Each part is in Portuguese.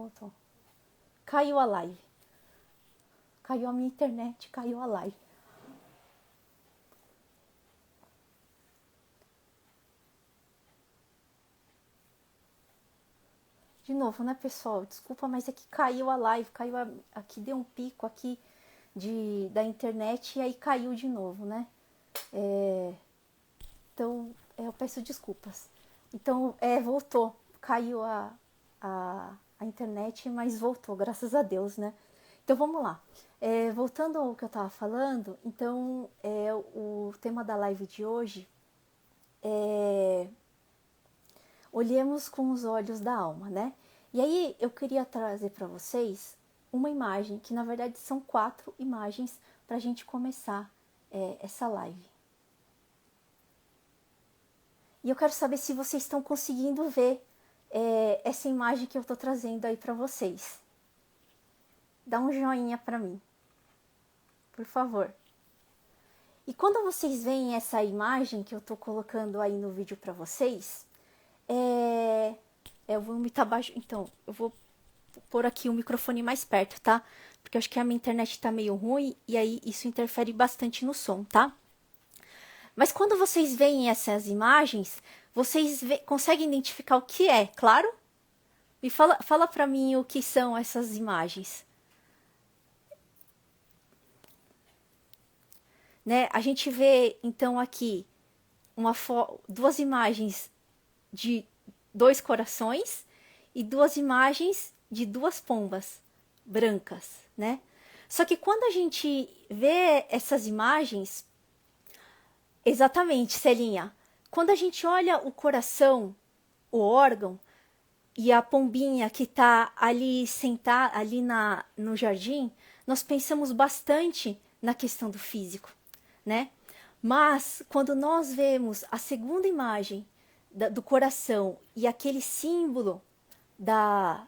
Voltou. Caiu a live. Caiu a minha internet, caiu a live. De novo, né, pessoal? Desculpa, mas é que caiu a live, aqui deu um pico aqui da internet e aí caiu de novo, né? Então, eu peço desculpas. Então, voltou. Caiu a internet, mas voltou, graças a Deus, né? Então, vamos lá. Voltando ao que eu estava falando, então, o tema da live de hoje é olhemos com os olhos da alma, né? E aí, eu queria trazer para vocês uma imagem, que na verdade são 4 imagens para a gente começar essa live. E eu quero saber se vocês estão conseguindo ver essa imagem que eu estou trazendo aí para vocês. Dá um joinha para mim, por favor. E quando vocês veem essa imagem que eu estou colocando aí no vídeo para vocês, eu vou imitar baixo. Então, eu vou pôr aqui o microfone mais perto, tá? Porque eu acho que a minha internet tá meio ruim e aí isso interfere bastante no som, tá? Mas quando vocês veem essas imagens, vocês conseguem identificar o que é, claro? Me fala pra mim o que são essas imagens. Né? A gente vê, então, aqui duas imagens de 2 corações e 2 imagens de 2 pombas brancas, né? Só que quando a gente vê essas imagens, exatamente, Celinha, quando a gente olha o coração, o órgão, e a pombinha que está ali sentada ali no jardim, nós pensamos bastante na questão do físico, né? Mas quando nós vemos a segunda imagem do coração e aquele símbolo da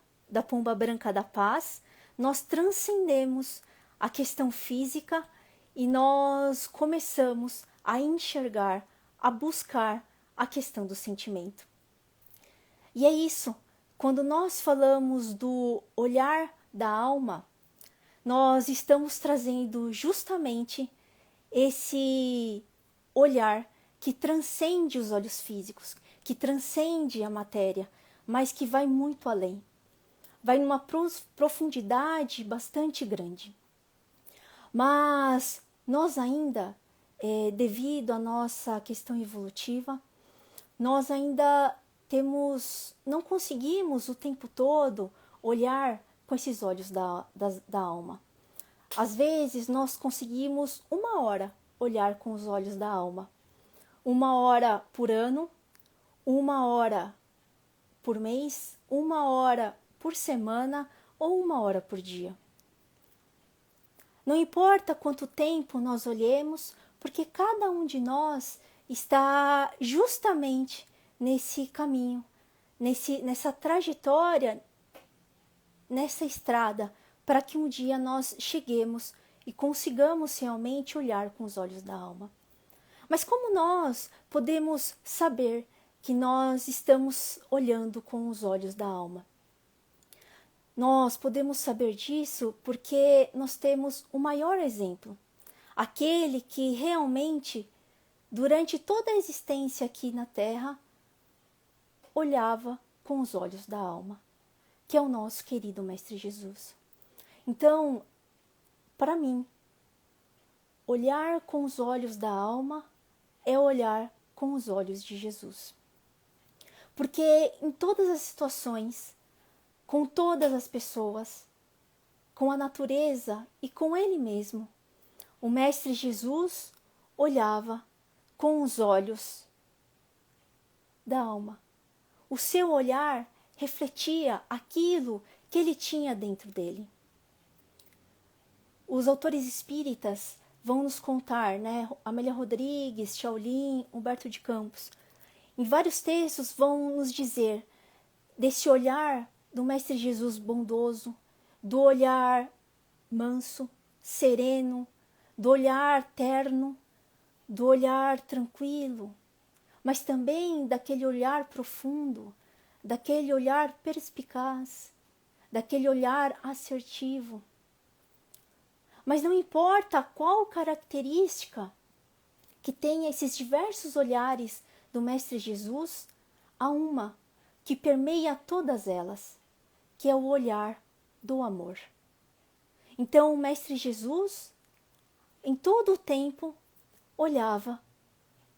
pomba branca da paz, nós transcendemos a questão física e nós começamos a enxergar, a buscar a questão do sentimento. E é isso, quando nós falamos do olhar da alma, nós estamos trazendo justamente esse olhar que transcende os olhos físicos, que transcende a matéria, mas que vai muito além. Vai numa profundidade bastante grande. Mas nós ainda, devido à nossa questão evolutiva, nós ainda não conseguimos o tempo todo olhar com esses olhos da alma. Às vezes nós conseguimos 1 hora olhar com os olhos da alma. 1 hora por ano, 1 hora por mês, 1 hora por semana ou 1 hora por dia. Não importa quanto tempo nós olhemos, porque cada um de nós está justamente nesse caminho, nessa trajetória, nessa estrada, para que um dia nós cheguemos e consigamos realmente olhar com os olhos da alma. Mas como nós podemos saber que nós estamos olhando com os olhos da alma? Nós podemos saber disso porque nós temos o maior exemplo, aquele que realmente, durante toda a existência aqui na Terra, olhava com os olhos da alma, que é o nosso querido Mestre Jesus. Então, para mim, olhar com os olhos da alma é olhar com os olhos de Jesus. Porque em todas as situações, com todas as pessoas, com a natureza e com Ele mesmo, o Mestre Jesus olhava com os olhos da alma. O seu olhar refletia aquilo que ele tinha dentro dele. Os autores espíritas vão nos contar, né? Amélia Rodrigues, Shaolin, Humberto de Campos, em vários textos vão nos dizer desse olhar do Mestre Jesus bondoso, do olhar manso, sereno, do olhar terno, do olhar tranquilo, mas também daquele olhar profundo, daquele olhar perspicaz, daquele olhar assertivo. Mas não importa qual característica que tenha esses diversos olhares do Mestre Jesus, há uma que permeia todas elas, que é o olhar do amor. Então o Mestre Jesus, em todo o tempo, olhava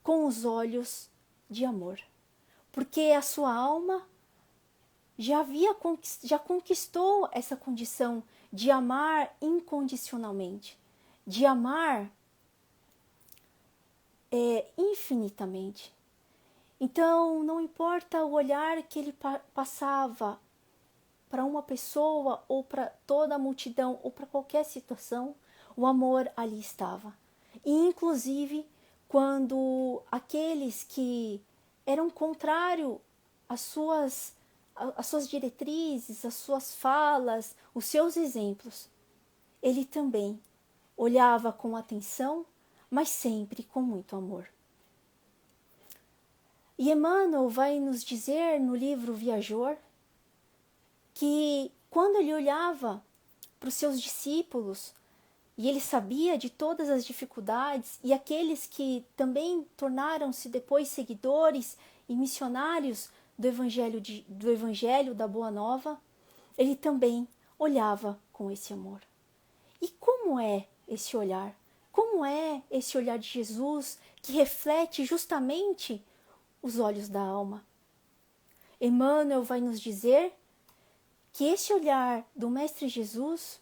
com os olhos de amor, porque a sua alma já conquistou essa condição de amar incondicionalmente, de amar infinitamente. Então, não importa o olhar que ele passava para uma pessoa ou para toda a multidão ou para qualquer situação, o amor ali estava. E, inclusive, quando aqueles que eram contrários às suas diretrizes, às suas falas, os seus exemplos, ele também olhava com atenção, mas sempre com muito amor. E Emmanuel vai nos dizer no livro Viajor que quando ele olhava para os seus discípulos e ele sabia de todas as dificuldades e aqueles que também tornaram-se depois seguidores e missionários do Evangelho da Boa Nova, ele também olhava com esse amor. E como é esse olhar? Como é esse olhar de Jesus que reflete justamente os olhos da alma? Emmanuel vai nos dizer que esse olhar do Mestre Jesus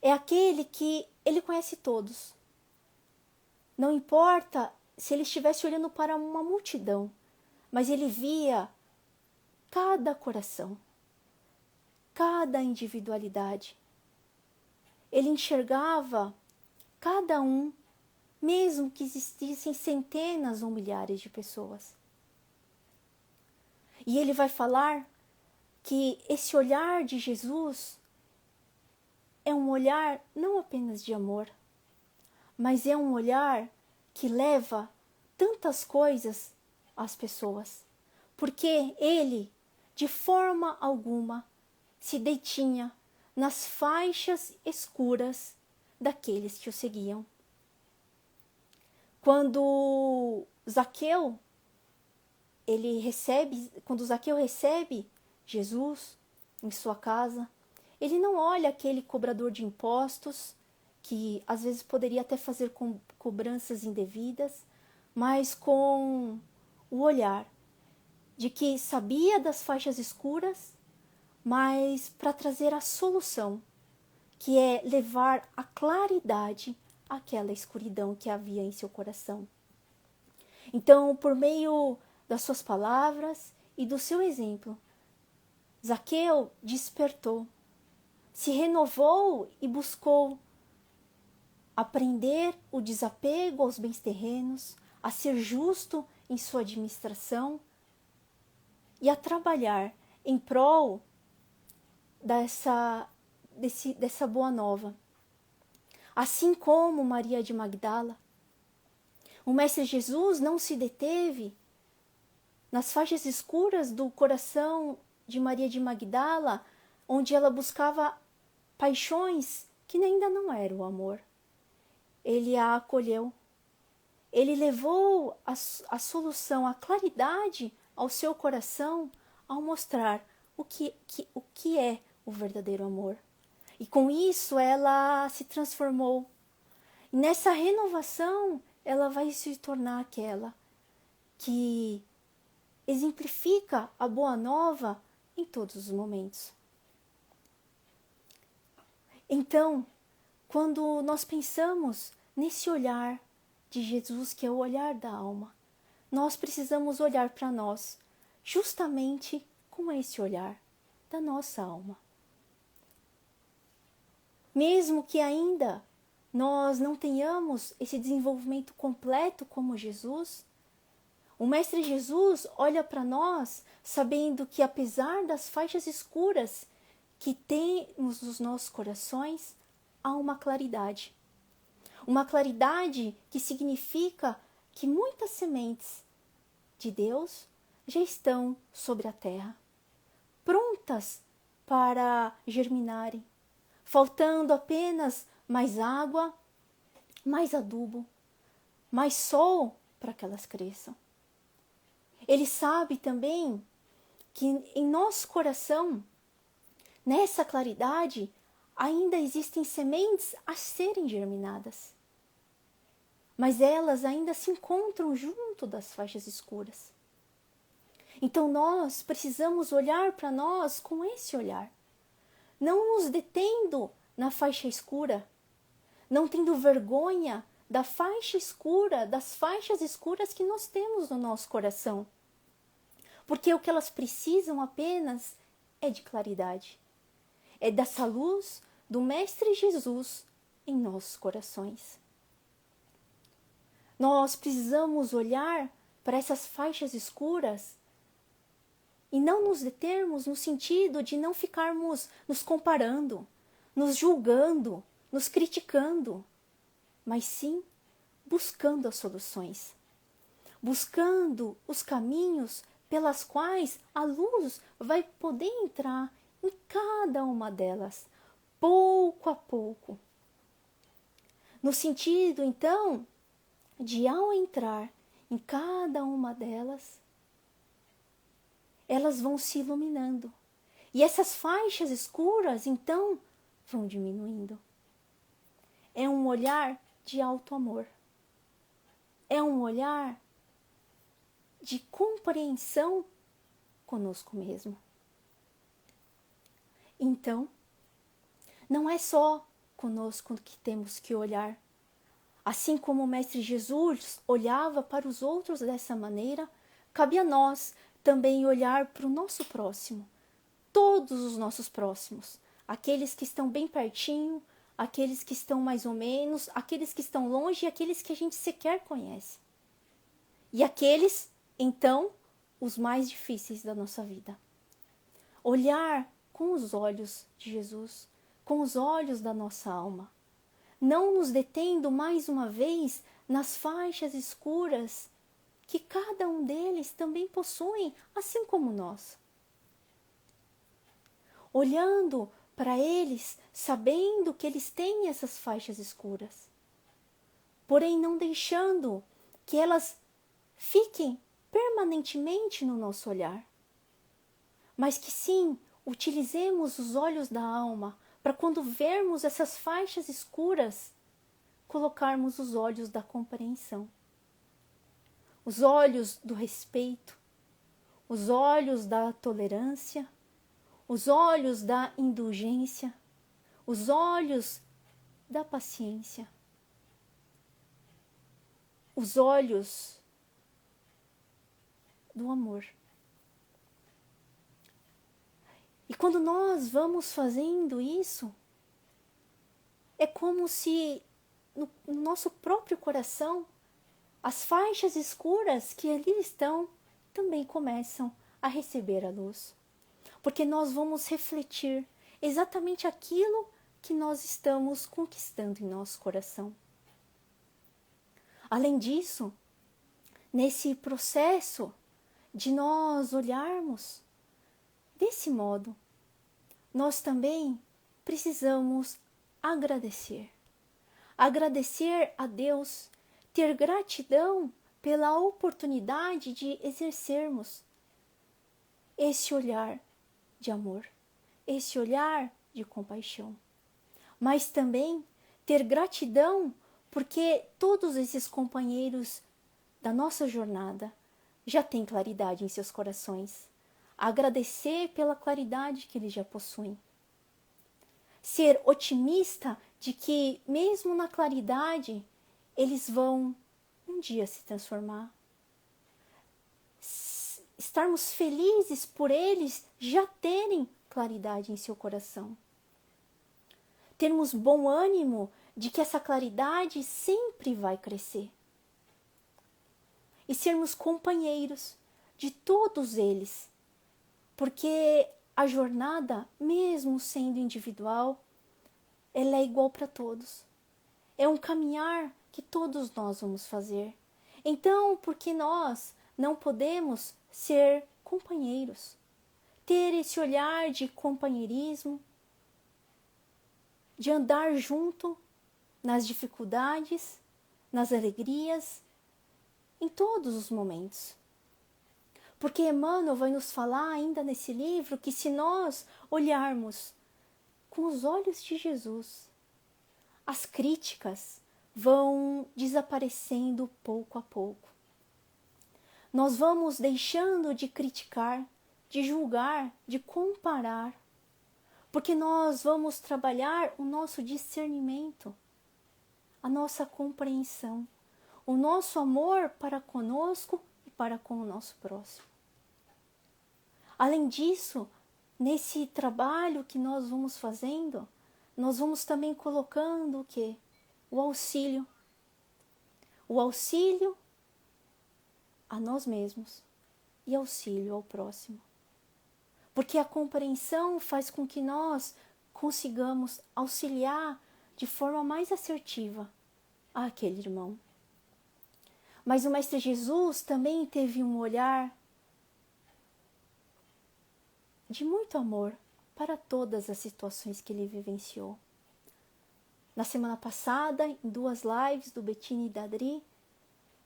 é aquele que ele conhece todos. Não importa se ele estivesse olhando para uma multidão, mas ele via cada coração, cada individualidade. Ele enxergava cada um, mesmo que existissem centenas ou milhares de pessoas. E ele vai falar que esse olhar de Jesus é um olhar não apenas de amor, mas é um olhar que leva tantas coisas às pessoas, porque ele, de forma alguma, se detinha nas faixas escuras daqueles que o seguiam. Quando Zaqueu recebe Jesus em sua casa, ele não olha aquele cobrador de impostos que às vezes poderia até fazer cobranças indevidas, mas com o olhar de que sabia das faixas escuras, mas para trazer a solução, que é levar a claridade àquela escuridão que havia em seu coração. Então, por meio das suas palavras e do seu exemplo, Zaqueu despertou, se renovou e buscou aprender o desapego aos bens terrenos, a ser justo em sua administração e a trabalhar em prol dessa boa nova. Assim como Maria de Magdala, o Mestre Jesus não se deteve nas faixas escuras do coração de Maria de Magdala, onde ela buscava paixões que ainda não eram o amor. Ele a acolheu. Ele levou a solução, a claridade ao seu coração ao mostrar o que é o verdadeiro amor. E com isso ela se transformou. E nessa renovação ela vai se tornar aquela que exemplifica a boa nova em todos os momentos. Então, quando nós pensamos nesse olhar de Jesus, que é o olhar da alma, nós precisamos olhar para nós justamente com esse olhar da nossa alma. Mesmo que ainda nós não tenhamos esse desenvolvimento completo como Jesus, o Mestre Jesus olha para nós sabendo que, apesar das faixas escuras que temos nos nossos corações, há uma claridade. Uma claridade que significa que muitas sementes de Deus já estão sobre a terra, prontas para germinarem, faltando apenas mais água, mais adubo, mais sol para que elas cresçam. Ele sabe também que em nosso coração, nessa claridade, ainda existem sementes a serem germinadas. Mas elas ainda se encontram junto das faixas escuras. Então nós precisamos olhar para nós com esse olhar, não nos detendo na faixa escura, não tendo vergonha da faixa escura, das faixas escuras que nós temos no nosso coração. Porque o que elas precisam apenas é de claridade, é dessa luz do Mestre Jesus em nossos corações. Nós precisamos olhar para essas faixas escuras e não nos determos no sentido de não ficarmos nos comparando, nos julgando, nos criticando, mas sim buscando as soluções, buscando os caminhos pelas quais a luz vai poder entrar em cada uma delas, pouco a pouco. No sentido, então, de ao entrar em cada uma delas, elas vão se iluminando. E essas faixas escuras, então, vão diminuindo. É um olhar de alto amor. É um olhar de compreensão conosco mesmo. Então, não é só conosco que temos que olhar. Assim como o Mestre Jesus olhava para os outros dessa maneira, cabe a nós também olhar para o nosso próximo, todos os nossos próximos, aqueles que estão bem pertinho, aqueles que estão mais ou menos, aqueles que estão longe e aqueles que a gente sequer conhece. E aqueles, então, os mais difíceis da nossa vida. Olhar com os olhos de Jesus, com os olhos da nossa alma, não nos detendo mais uma vez nas faixas escuras que cada um deles também possuem, assim como nós. Olhando para eles, sabendo que eles têm essas faixas escuras, porém não deixando que elas fiquem permanentemente no nosso olhar, mas que sim, utilizemos os olhos da alma para quando vermos essas faixas escuras, colocarmos os olhos da compreensão, os olhos do respeito, os olhos da tolerância, os olhos da indulgência, os olhos da paciência, os olhos do amor. E quando nós vamos fazendo isso, é como se no nosso próprio coração, as faixas escuras que ali estão também começam a receber a luz. Porque nós vamos refletir exatamente aquilo que nós estamos conquistando em nosso coração. Além disso, nesse processo de nós olharmos desse modo, nós também precisamos agradecer. Agradecer a Deus, ter gratidão pela oportunidade de exercermos esse olhar de amor, esse olhar de compaixão. Mas também ter gratidão porque todos esses companheiros da nossa jornada já têm claridade em seus corações. Agradecer pela claridade que eles já possuem. Ser otimista de que, mesmo na claridade, eles vão um dia se transformar. Estarmos felizes por eles já terem claridade em seu coração. Termos bom ânimo de que essa claridade sempre vai crescer. E sermos companheiros de todos eles, porque a jornada, mesmo sendo individual, ela é igual para todos. É um caminhar que todos nós vamos fazer. Então, por que nós não podemos ser companheiros? ter esse olhar de companheirismo, de andar junto nas dificuldades, nas alegrias, em todos os momentos. Porque Emmanuel vai nos falar ainda nesse livro que se nós olharmos com os olhos de Jesus, as críticas vão desaparecendo pouco a pouco. Nós vamos deixando de criticar, de julgar, de comparar, porque nós vamos trabalhar o nosso discernimento, a nossa compreensão, o nosso amor para conosco e para com o nosso próximo. Além disso, nesse trabalho que nós vamos fazendo, nós vamos também colocando o quê? O auxílio. O auxílio a nós mesmos e auxílio ao próximo. Porque a compreensão faz com que nós consigamos auxiliar de forma mais assertiva àquele irmão. Mas o Mestre Jesus também teve um olhar de muito amor para todas as situações que ele vivenciou. Na semana passada, em 2 lives do Bettini e da Adri,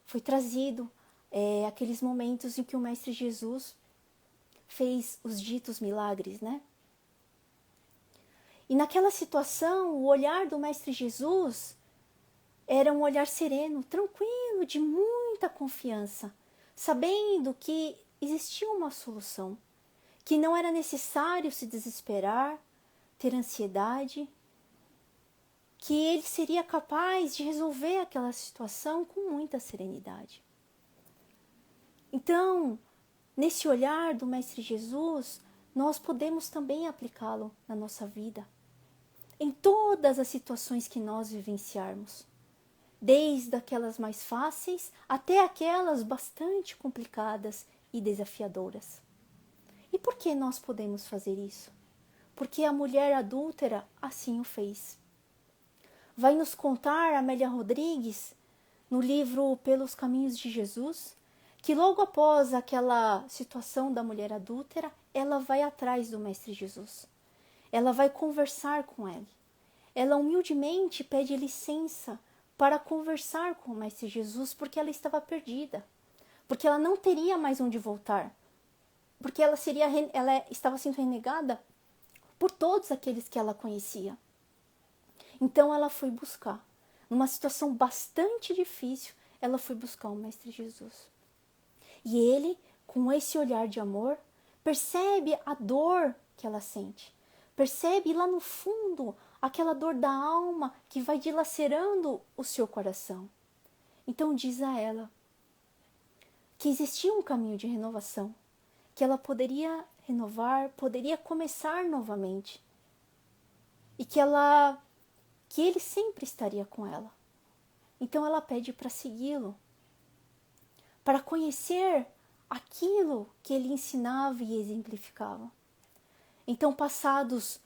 foi trazido aqueles momentos em que o Mestre Jesus fez os ditos milagres, né? E naquela situação, o olhar do Mestre Jesus era um olhar sereno, tranquilo, de muita confiança, sabendo que existia uma solução, que não era necessário se desesperar, ter ansiedade, que ele seria capaz de resolver aquela situação com muita serenidade. Então, nesse olhar do Mestre Jesus, nós podemos também aplicá-lo na nossa vida, em todas as situações que nós vivenciarmos, desde aquelas mais fáceis até aquelas bastante complicadas e desafiadoras. E por que nós podemos fazer isso? Porque a mulher adúltera assim o fez. Vai nos contar Amélia Rodrigues, no livro Pelos Caminhos de Jesus, que logo após aquela situação da mulher adúltera, ela vai atrás do Mestre Jesus. Ela vai conversar com ele. Ela humildemente pede licença para conversar com o Mestre Jesus, porque ela estava perdida, porque ela não teria mais onde voltar, porque ela estava sendo renegada por todos aqueles que ela conhecia. Então ela foi buscar, numa situação bastante difícil, ela foi buscar o Mestre Jesus. E ele, com esse olhar de amor, percebe a dor que ela sente, percebe lá no fundo aquela dor da alma que vai dilacerando o seu coração. Então diz a ela que existia um caminho de renovação, que ela poderia renovar, poderia começar novamente, e que ele sempre estaria com ela. Então ela pede para segui-lo, para conhecer aquilo que ele ensinava e exemplificava. Então, passados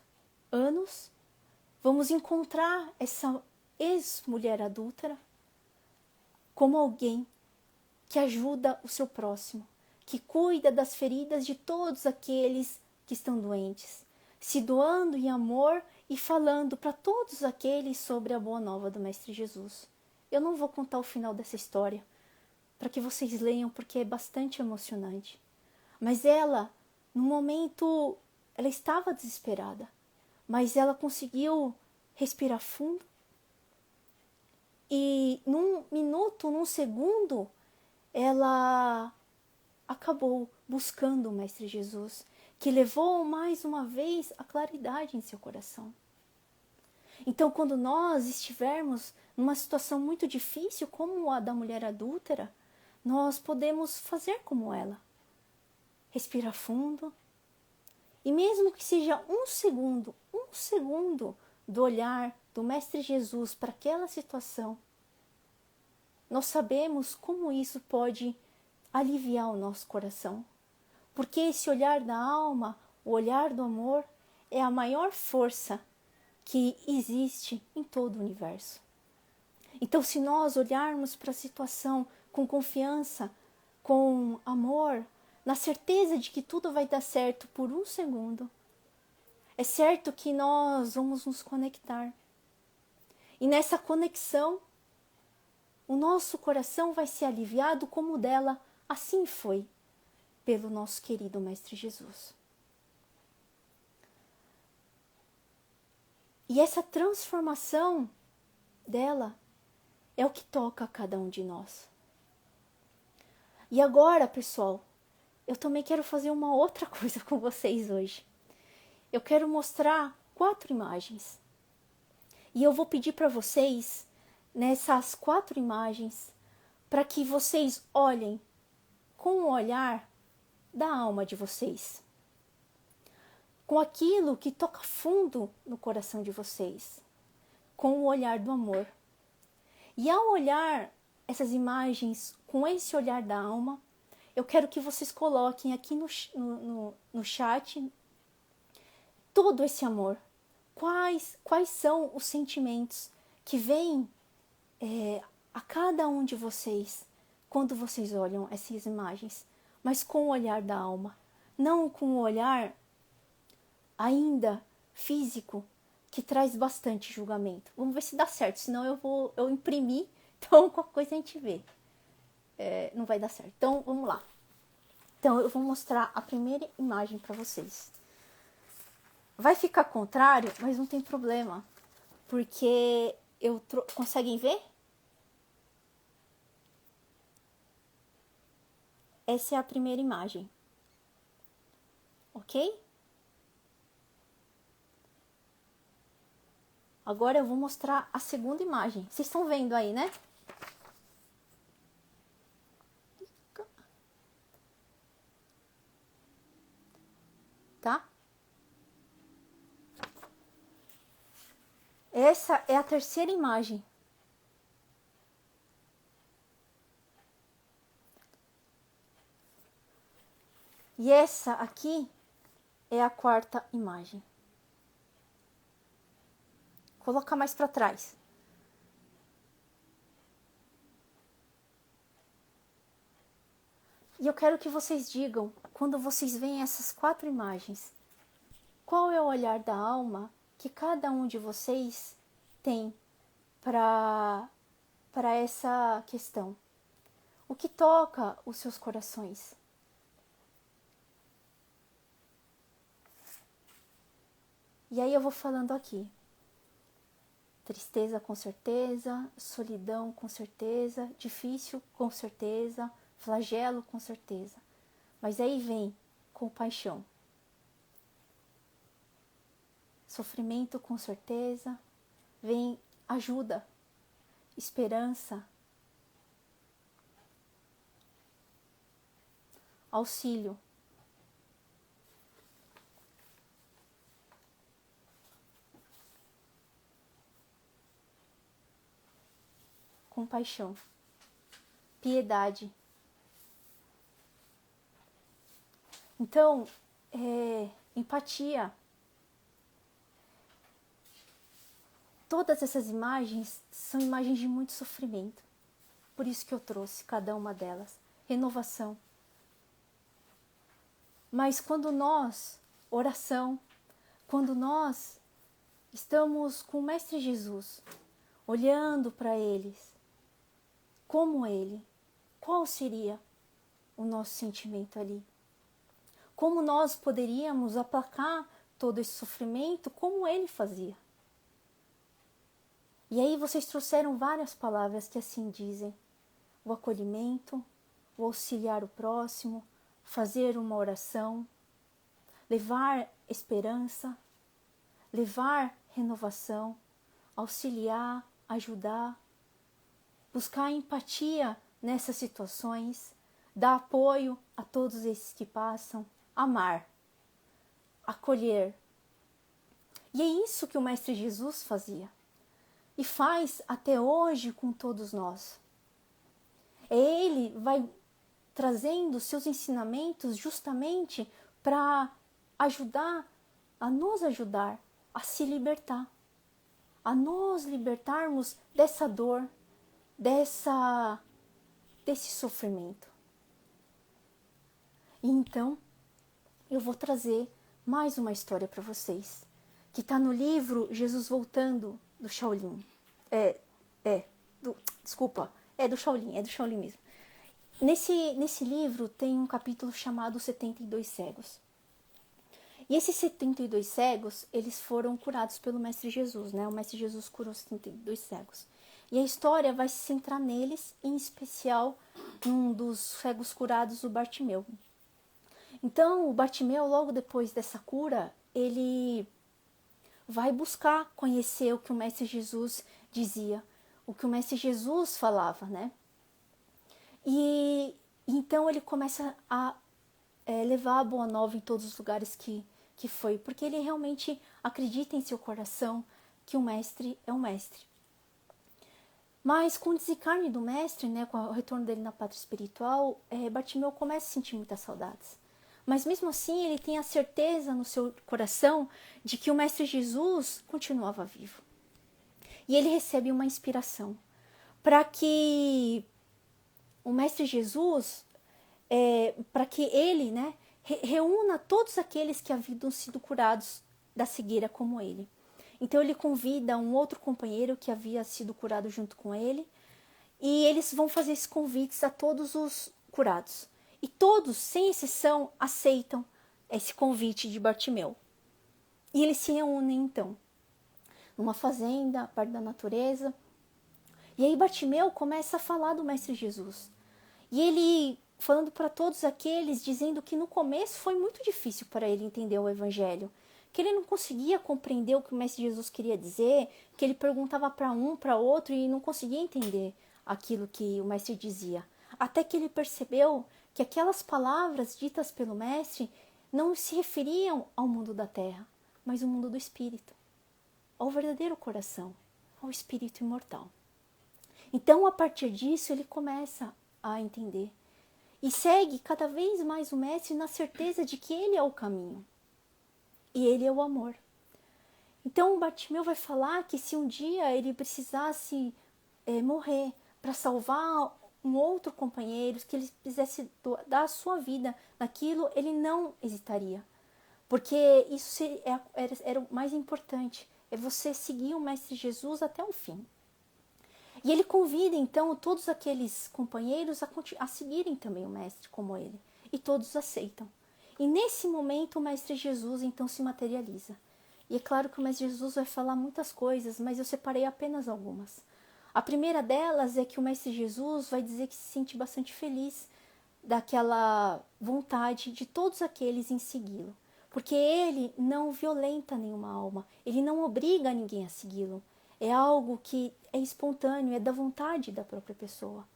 anos, vamos encontrar essa ex-mulher adúltera como alguém que ajuda o seu próximo, que cuida das feridas de todos aqueles que estão doentes, se doando em amor e falando para todos aqueles sobre a boa nova do Mestre Jesus. Eu não vou contar o final dessa história, para que vocês leiam, porque é bastante emocionante. Mas ela, no momento, ela estava desesperada, mas ela conseguiu respirar fundo e num minuto, num segundo, ela acabou buscando o Mestre Jesus, que levou mais uma vez a claridade em seu coração. Então, quando nós estivermos numa situação muito difícil, como a da mulher adúltera, nós podemos fazer como ela. Respirar fundo. E mesmo que seja um segundo do olhar do Mestre Jesus para aquela situação, nós sabemos como isso pode aliviar o nosso coração. Porque esse olhar da alma, o olhar do amor, é a maior força que existe em todo o universo. Então, se nós olharmos para a situação com confiança, com amor, na certeza de que tudo vai dar certo por um segundo, é certo que nós vamos nos conectar. E nessa conexão, o nosso coração vai ser aliviado como o dela assim foi, pelo nosso querido Mestre Jesus. E essa transformação dela é o que toca a cada um de nós. E agora, pessoal, eu também quero fazer uma outra coisa com vocês hoje. Eu quero mostrar 4 imagens. E eu vou pedir para vocês, nessas 4 imagens, para que vocês olhem com o olhar da alma de vocês. Com aquilo que toca fundo no coração de vocês. Com o olhar do amor. E ao olhar essas imagens com esse olhar da alma, eu quero que vocês coloquem aqui no chat todo esse amor. Quais são os sentimentos que vêm a cada um de vocês quando vocês olham essas imagens, mas com o olhar da alma, não com o olhar ainda físico, que traz bastante julgamento. Vamos ver se dá certo, senão eu imprimir, então qualquer coisa a gente vê. Não vai dar certo. Então, vamos lá. Então, eu vou mostrar a primeira imagem para vocês. Vai ficar contrário, mas não tem problema, porque conseguem ver? Essa é a primeira imagem. Ok? Agora eu vou mostrar a segunda imagem. Vocês estão vendo aí, né? Tá? Essa é a terceira imagem. E essa aqui é a quarta imagem. Coloca mais para trás. E eu quero que vocês digam, quando vocês veem essas 4 imagens, qual é o olhar da alma que cada um de vocês tem para essa questão? O que toca os seus corações? E aí eu vou falando aqui. Tristeza com certeza, solidão com certeza, difícil com certeza, flagelo com certeza. Mas aí vem compaixão. Sofrimento com certeza, vem ajuda, esperança, auxílio. Compaixão, piedade. Então, empatia. Todas essas imagens são imagens de muito sofrimento. Por isso que eu trouxe cada uma delas. Renovação. Mas quando nós, oração, quando nós estamos com o Mestre Jesus, olhando para eles, como ele, qual seria o nosso sentimento ali? Como nós poderíamos aplacar todo esse sofrimento como ele fazia? E aí vocês trouxeram várias palavras que assim dizem: o acolhimento, o auxiliar o próximo, fazer uma oração, levar esperança, levar renovação, auxiliar, ajudar, buscar empatia nessas situações, dar apoio a todos esses que passam, amar, acolher. E é isso que o Mestre Jesus fazia e faz até hoje com todos nós. Ele vai trazendo seus ensinamentos justamente para nos ajudar a se libertar, a nos libertarmos dessa dor, desse sofrimento. E então eu vou trazer mais uma história para vocês, que está no livro Jesus Voltando, do Shaolin. Do Shaolin mesmo. Nesse livro tem um capítulo chamado 72 Cegos. E esses 72 cegos, eles foram curados pelo Mestre Jesus, né? O Mestre Jesus curou 72 cegos. E a história vai se centrar neles, em especial num dos cegos curados, o Bartimeu. Então, o Bartimeu, logo depois dessa cura, ele vai buscar conhecer o que o Mestre Jesus dizia, o que o Mestre Jesus falava, né? E então ele começa a levar a boa nova em todos os lugares que foi, porque ele realmente acredita em seu coração que o Mestre é o Mestre. Mas com o desencarne do Mestre, né, com o retorno dele na pátria espiritual, Bartimeu começa a sentir muitas saudades. Mas mesmo assim ele tem a certeza no seu coração de que o Mestre Jesus continuava vivo. E ele recebe uma inspiração para que o Mestre Jesus, para que ele, né, reúna todos aqueles que haviam sido curados da cegueira como ele. Então ele convida um outro companheiro que havia sido curado junto com ele, e eles vão fazer esses convites a todos os curados. E todos, sem exceção, aceitam esse convite de Bartimeu. E eles se reúnem então, numa fazenda, perto da natureza. E aí Bartimeu começa a falar do Mestre Jesus. E ele falando para todos aqueles, dizendo que no começo foi muito difícil para ele entender o Evangelho, que ele não conseguia compreender o que o Mestre Jesus queria dizer, que ele perguntava para um, para outro e não conseguia entender aquilo que o Mestre dizia. Até que ele percebeu que aquelas palavras ditas pelo Mestre não se referiam ao mundo da terra, mas ao mundo do Espírito, ao verdadeiro coração, ao Espírito imortal. Então, a partir disso, ele começa a entender e segue cada vez mais o Mestre na certeza de que ele é o caminho e ele é o amor. Então o Bartimeu vai falar que se um dia ele precisasse morrer para salvar um outro companheiro, que ele quisesse dar a sua vida naquilo, ele não hesitaria. Porque isso era o mais importante, é você seguir o Mestre Jesus até o fim. E ele convida, então, todos aqueles companheiros a seguirem também o Mestre como ele. E todos aceitam. E nesse momento o Mestre Jesus, então, se materializa. E é claro que o Mestre Jesus vai falar muitas coisas, mas eu separei apenas algumas. A primeira delas é que o Mestre Jesus vai dizer que se sente bastante feliz daquela vontade de todos aqueles em segui-lo. Porque ele não violenta nenhuma alma, ele não obriga ninguém a segui-lo. É algo que é espontâneo, é da vontade da própria pessoa.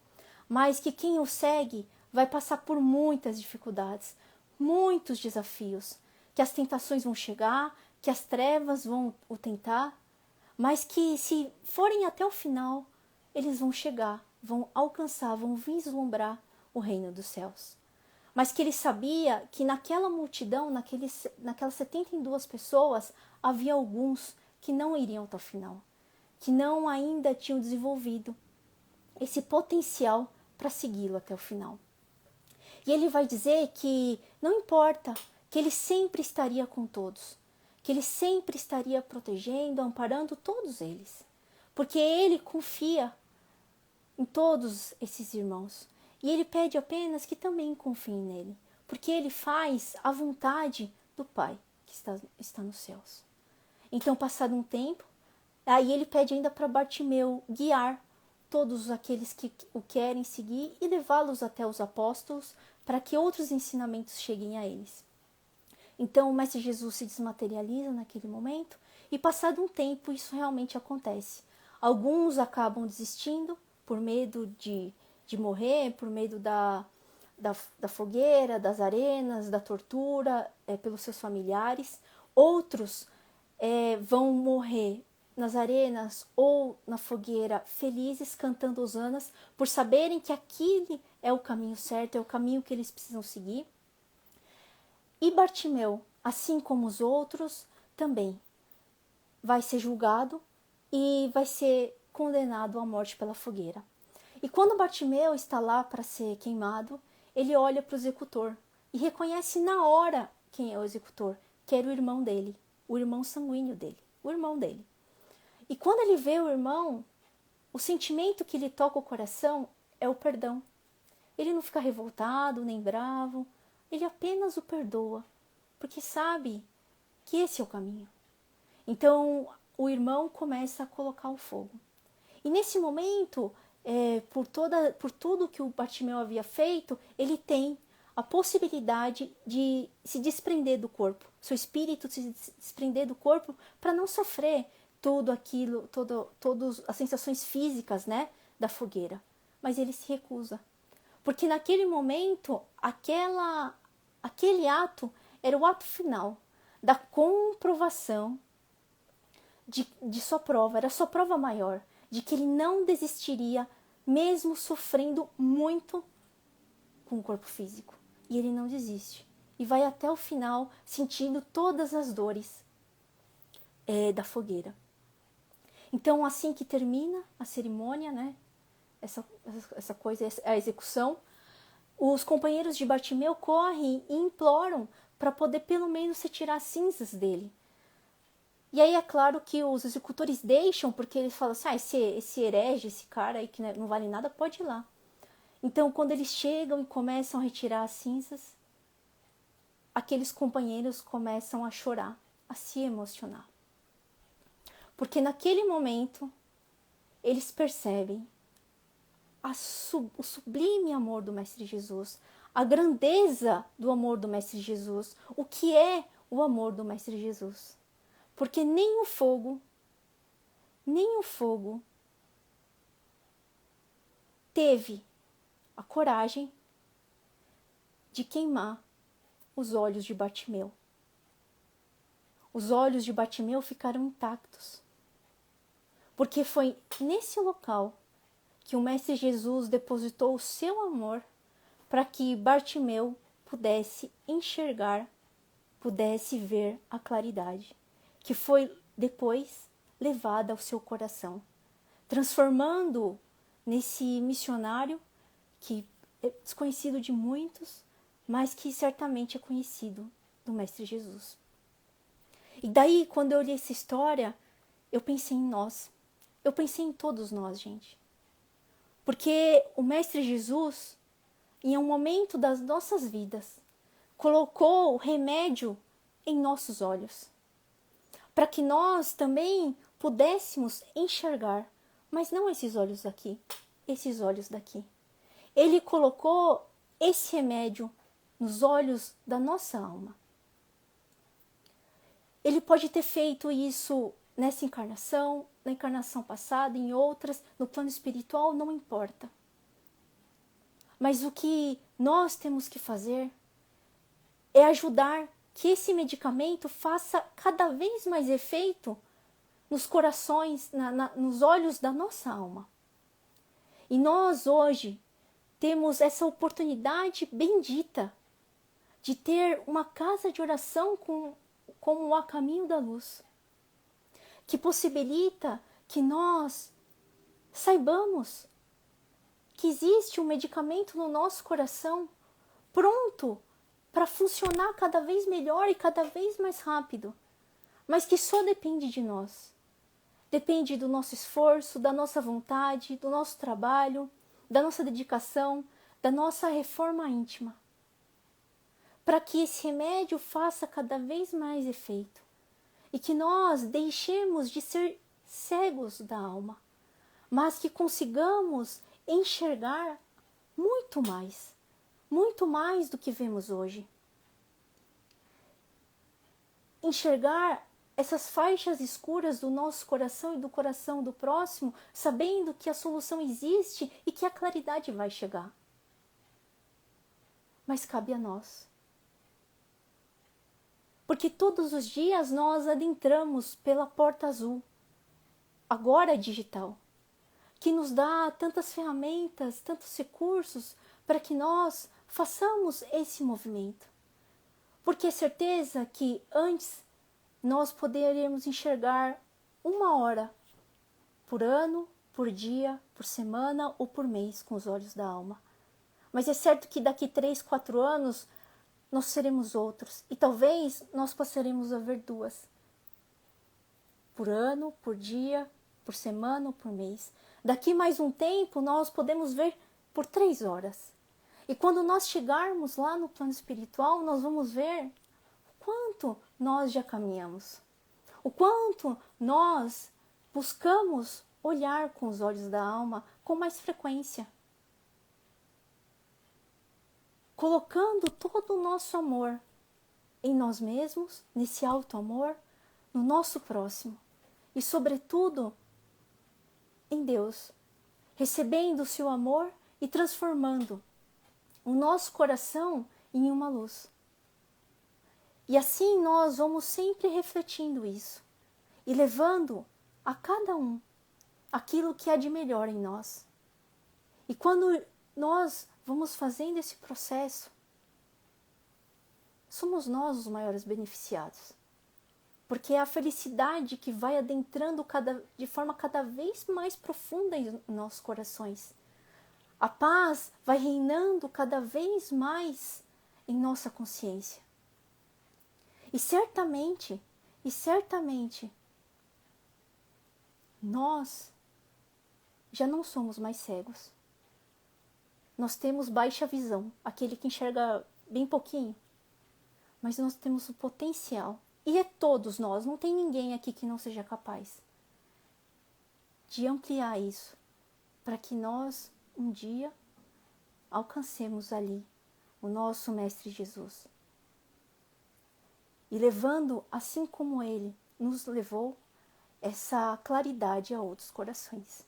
Mas que quem o segue vai passar por muitas dificuldades, muitos desafios, que as tentações vão chegar, que as trevas vão o tentar, mas que se forem até o final, eles vão chegar, vão alcançar, vão vislumbrar o reino dos céus. Mas que ele sabia que naquela multidão, naquelas 72 pessoas, havia alguns que não iriam até o final, que não ainda tinham desenvolvido esse potencial para segui-lo até o final. E ele vai dizer que não importa, que ele sempre estaria com todos, que ele sempre estaria protegendo, amparando todos eles, porque ele confia em todos esses irmãos. E ele pede apenas que também confiem nele, porque ele faz a vontade do Pai que está nos céus. Então, passado um tempo, aí ele pede ainda para Bartimeu guiar todos aqueles que o querem seguir e levá-los até os apóstolos para que outros ensinamentos cheguem a eles. Então o Mestre Jesus se desmaterializa naquele momento e passado um tempo isso realmente acontece. Alguns acabam desistindo por medo de morrer, por medo da fogueira, das arenas, da tortura pelos seus familiares. Outros vão morrer nas arenas ou na fogueira felizes, cantando hosanas, por saberem que aquele é o caminho certo, é o caminho que eles precisam seguir. E Bartimeu, assim como os outros, também vai ser julgado e vai ser condenado à morte pela fogueira. E quando Bartimeu está lá para ser queimado, ele olha para o executor, e reconhece na hora quem é o executor, que era o irmão dele, o irmão sanguíneo dele, o irmão dele. E quando ele vê o irmão, o sentimento que lhe toca o coração é o perdão. Ele não fica revoltado nem bravo, ele apenas o perdoa, porque sabe que esse é o caminho. Então o irmão começa a colocar o fogo. E nesse momento, por tudo que o Bartimeu havia feito, ele tem a possibilidade de se desprender do corpo, seu espírito se desprender do corpo para não sofrer tudo aquilo, todas as sensações físicas, né, da fogueira. Mas ele se recusa, porque naquele momento, aquele ato era o ato final da comprovação de sua prova, era a sua prova maior, de que ele não desistiria, mesmo sofrendo muito com o corpo físico. E ele não desiste. E vai até o final, sentindo todas as dores da fogueira. Então, assim que termina a cerimônia, né? Essa coisa, a execução, os companheiros de Bartimeu correm e imploram para poder pelo menos retirar as cinzas dele. E aí é claro que os executores deixam, porque eles falam assim, esse herege, esse cara aí que não vale nada, pode ir lá. Então, quando eles chegam e começam a retirar as cinzas, aqueles companheiros começam a chorar, a se emocionar. Porque naquele momento, eles percebem o sublime amor do Mestre Jesus, a grandeza do amor do Mestre Jesus, o que é o amor do Mestre Jesus. Porque nem o fogo teve a coragem de queimar os olhos de Bartimeu. Os olhos de Bartimeu ficaram intactos. Porque foi nesse local que o Mestre Jesus depositou o seu amor para que Bartimeu pudesse enxergar, pudesse ver a claridade, que foi depois levada ao seu coração, transformando-o nesse missionário que é desconhecido de muitos, mas que certamente é conhecido do Mestre Jesus. E daí, quando eu li essa história, eu pensei em nós. Eu pensei em todos nós, gente. Porque o Mestre Jesus, em um momento das nossas vidas, colocou o remédio em nossos olhos, para que nós também pudéssemos enxergar, mas não esses olhos daqui, esses olhos daqui. Ele colocou esse remédio nos olhos da nossa alma. Ele pode ter feito isso nessa encarnação, na encarnação passada, em outras, no plano espiritual, não importa. Mas o que nós temos que fazer é ajudar que esse medicamento faça cada vez mais efeito nos corações, nos olhos da nossa alma. E nós hoje temos essa oportunidade bendita de ter uma casa de oração como a Caminho da Luz, que possibilita que nós saibamos que existe um medicamento no nosso coração pronto para funcionar cada vez melhor e cada vez mais rápido, mas que só depende de nós. Depende do nosso esforço, da nossa vontade, do nosso trabalho, da nossa dedicação, da nossa reforma íntima, para que esse remédio faça cada vez mais efeito e que nós deixemos de ser cegos da alma, mas que consigamos enxergar muito mais do que vemos hoje. Enxergar essas faixas escuras do nosso coração e do coração do próximo, sabendo que a solução existe e que a claridade vai chegar. Mas cabe a nós. Porque todos os dias nós adentramos pela porta azul, agora digital, que nos dá tantas ferramentas, tantos recursos para que nós façamos esse movimento. Porque é certeza que antes nós poderíamos enxergar 1 hora por ano, por dia, por semana ou por mês com os olhos da alma. Mas é certo que daqui 3, 4 anos nós seremos outros. E talvez nós passaremos a ver 2. Por ano, por dia, por semana ou por mês. Daqui mais um tempo, nós podemos ver por 3 horas. E quando nós chegarmos lá no plano espiritual, nós vamos ver o quanto nós já caminhamos. O quanto nós buscamos olhar com os olhos da alma com mais frequência. Colocando todo o nosso amor em nós mesmos, nesse alto amor, no nosso próximo. E, sobretudo, em Deus. Recebendo o seu amor e transformando o nosso coração em uma luz. E assim nós vamos sempre refletindo isso. E levando a cada um aquilo que há de melhor em nós. E quando nós vamos fazendo esse processo, somos nós os maiores beneficiados. Porque é a felicidade que vai adentrando de forma cada vez mais profunda em nossos corações. A paz vai reinando cada vez mais em nossa consciência. E certamente, nós já não somos mais cegos. Nós temos baixa visão, aquele que enxerga bem pouquinho. Mas nós temos o potencial, e é todos nós, não tem ninguém aqui que não seja capaz de ampliar isso, para que nós, um dia, alcancemos ali o nosso Mestre Jesus. E levando, assim como Ele nos levou, essa claridade a outros corações.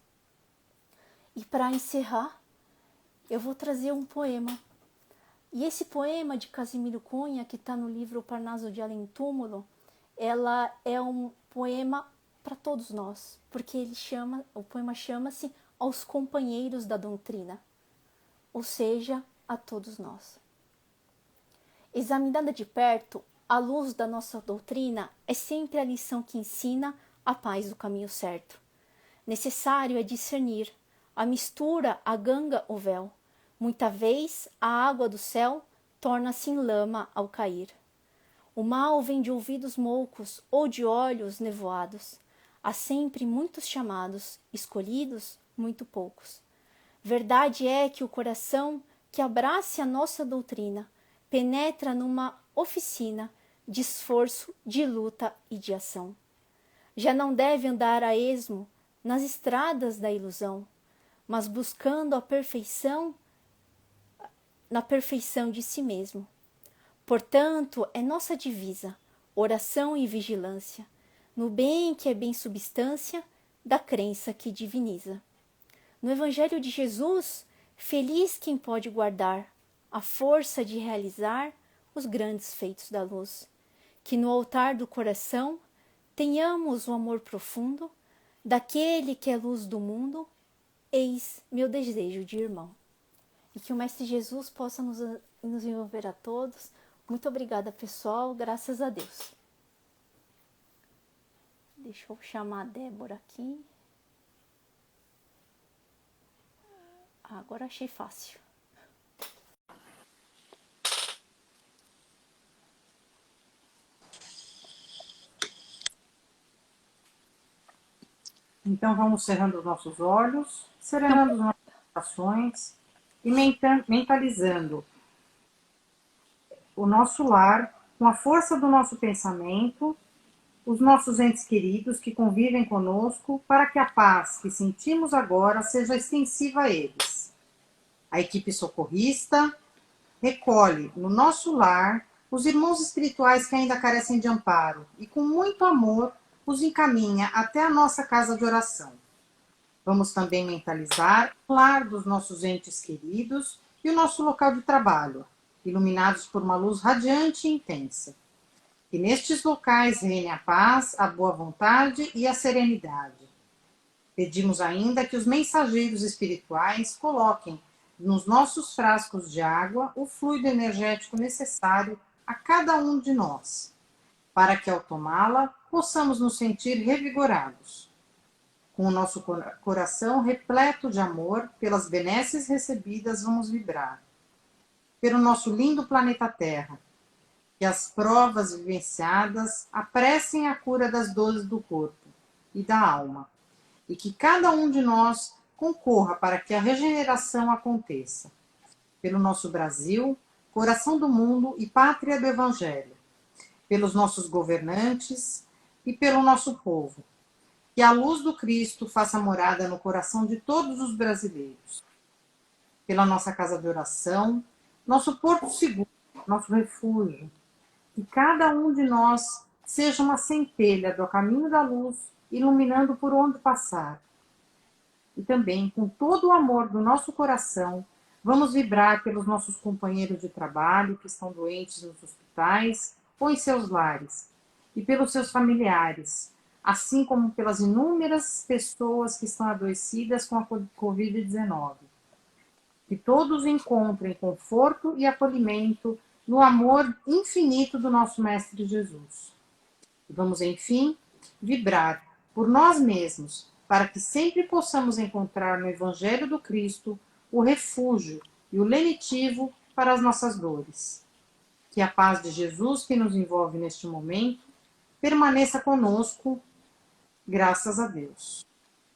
E para encerrar, eu vou trazer um poema. E esse poema de Casimiro Cunha, que está no livro Parnaso de Além Túmulo, ela é um poema para todos nós, porque o poema chama-se Aos Companheiros da Doutrina, ou seja, a todos nós. Examinada de perto, a luz da nossa doutrina é sempre a lição que ensina a paz do caminho certo. Necessário é discernir a mistura, a ganga, o véu. Muita vez a água do céu torna-se em lama ao cair. O mal vem de ouvidos moucos ou de olhos nevoados. Há sempre muitos chamados, escolhidos muito poucos. Verdade é que o coração que abrace a nossa doutrina penetra numa oficina de esforço, de luta e de ação. Já não deve andar a esmo nas estradas da ilusão, mas buscando a perfeição na perfeição de si mesmo. Portanto, é nossa divisa, oração e vigilância, no bem que é bem substância da crença que diviniza. No Evangelho de Jesus, feliz quem pode guardar a força de realizar os grandes feitos da luz. Que no altar do coração tenhamos o amor profundo daquele que é luz do mundo, eis meu desejo de irmão. E que o Mestre Jesus possa nos envolver a todos. Muito obrigada, pessoal. Graças a Deus. Deixa eu chamar a Débora aqui. Agora achei fácil. Então vamos cerrando os nossos olhos, serenando os nossos corações e mentalizando o nosso lar com a força do nosso pensamento, os nossos entes queridos que convivem conosco, para que a paz que sentimos agora seja extensiva a eles. A equipe socorrista recolhe no nosso lar os irmãos espirituais que ainda carecem de amparo e, com muito amor, os encaminha até a nossa casa de oração. Vamos também mentalizar o lar dos nossos entes queridos e o nosso local de trabalho, iluminados por uma luz radiante e intensa. Que nestes locais reine a paz, a boa vontade e a serenidade. Pedimos ainda que os mensageiros espirituais coloquem nos nossos frascos de água o fluido energético necessário a cada um de nós, para que ao tomá-la possamos nos sentir revigorados. Com o nosso coração repleto de amor, pelas benesses recebidas vamos vibrar. Pelo nosso lindo planeta Terra, que as provas vivenciadas apressem a cura das dores do corpo e da alma, e que cada um de nós concorra para que a regeneração aconteça. Pelo nosso Brasil, coração do mundo e pátria do Evangelho, pelos nossos governantes e pelo nosso povo. Que a luz do Cristo faça morada no coração de todos os brasileiros. Pela nossa casa de oração, nosso porto seguro, nosso refúgio. Que cada um de nós seja uma centelha do caminho da luz, iluminando por onde passar. E também, com todo o amor do nosso coração, vamos vibrar pelos nossos companheiros de trabalho que estão doentes nos hospitais ou em seus lares, e pelos seus familiares, assim como pelas inúmeras pessoas que estão adoecidas com a Covid-19. Que todos encontrem conforto e acolhimento no amor infinito do nosso Mestre Jesus. E vamos, enfim, vibrar por nós mesmos, para que sempre possamos encontrar no Evangelho do Cristo o refúgio e o lenitivo para as nossas dores. Que a paz de Jesus, que nos envolve neste momento, permaneça conosco, graças a Deus.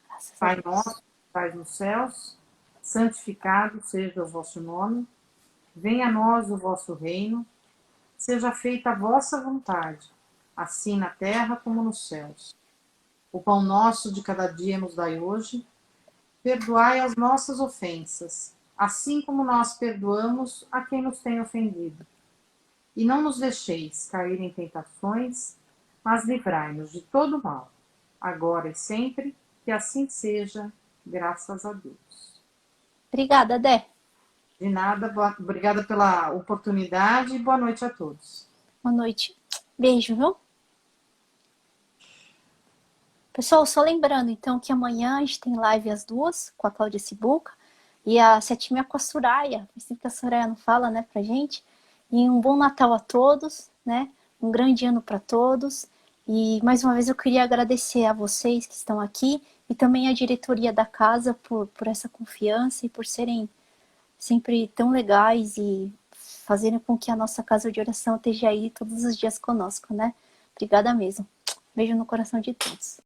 Graças a Pai Deus. nosso, que estás nos céus, santificado seja o vosso nome, venha a nós o vosso reino, seja feita a vossa vontade, assim na terra como nos céus. O pão nosso de cada dia nos dai hoje, perdoai as nossas ofensas, assim como nós perdoamos a quem nos tem ofendido. E não nos deixeis cair em tentações, mas livrai-nos de todo mal, agora e sempre, que assim seja, graças a Deus. Obrigada, Dé. De nada, obrigada pela oportunidade e boa noite a todos. Boa noite. Beijo, viu? Pessoal, só lembrando, então, que amanhã a gente tem live às 2 com a Cláudia Sibuca e às 7h30 com a Soraya. Assim que a Soraya não fala, né, pra gente. E um bom Natal a todos, né? Um grande ano para todos. E mais uma vez eu queria agradecer a vocês que estão aqui e também a diretoria da casa por essa confiança e por serem sempre tão legais e fazendo com que a nossa casa de oração esteja aí todos os dias conosco, né? Obrigada mesmo. Beijo no coração de todos.